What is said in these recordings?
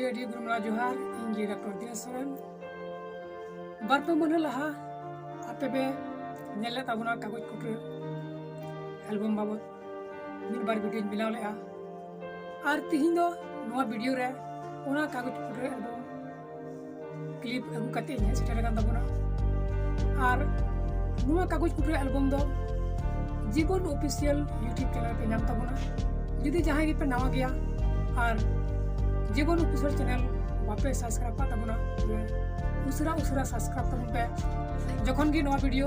ᱟᱹᱰᱤ ᱜᱩᱨᱩᱢᱟ ᱡᱚᱦᱟᱨ ᱤᱧ ᱰᱟक्ᱛᱟर दिनेश सोरेन बारपे मन लहा आपे नेले ताबुना कागज कुटरे एल्बम बाबत मिल बार वीडियो बनाव लेआ और तिहिन दो नोआ वीडियो रे ओना कागज कुटरे एल्बम क्लिप अगु कते इन सेटर कान ताबुना और नोआ कागज कुटरे एल्बम दो जीवन ऑफिशियल यूट्यूब चैनल पे नाम ताबुना यदि जहां गे पे नवा गया और जीवन ऑफिशियल चैनल बापे सब्सक्राइब पा ताबुना उसरा उसरा सब्सक्राइब ताबुन पे जखन गे नवा वीडियो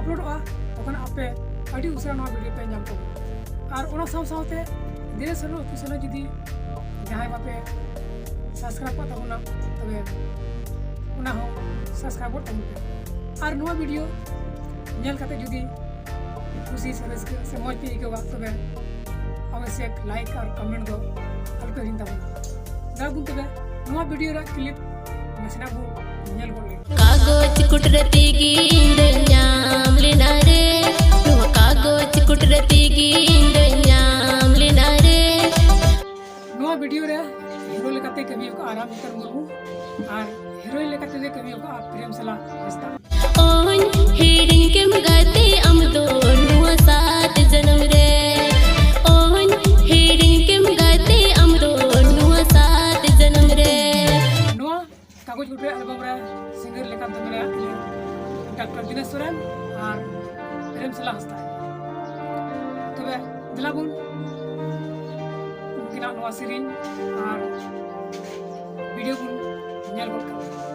अपलोडवा तखन आपे अडी उसरा नवा वीडियो पे नाम ताबुन और ओना साव सावते दिनेश ऑफिशियल यदि जहां बापे सब्सक्राइब पा ताबुना तबे ओना हो सब्सक्राइब ताबुन पे और नवा वीडियो नेल काते यदि खुशी से रस्क से मौज पे इकेवा तबे आवश्यक लाइक और कमेंट दो अलपे हिन ताबुन दाबुन तबे नवा वीडियो रा क्लिप नसना बु नेल बोले कागज कुटरती गिंद ᱧᱟᱢ ᱞᱮᱱᱟ रे ᱱᱚᱣᱟ कागज कुटरती गिंद ᱧᱟᱢ ᱞᱮᱱᱟ रे नवा वीडियो रे हीरो लेकाते कमी को आराम कर मुर्मू और हीरोइन लेकाते दे कमी को प्रेम सला हस्ता ओन हिडिन केम गाते हम दो नुआ सात जन्म रे ओन हिडिन केम गाते हम दो नुआ सात जन्म रे नवा कागज कुटरे एल्बम रे सिंगर लेकाते मेरे डॉक्टर दिनेश सोरेन और प्रेम सला हस्ता तबे दिलाबुन उनकिना नवा सीरीन और वीडियो बुन नेल गोट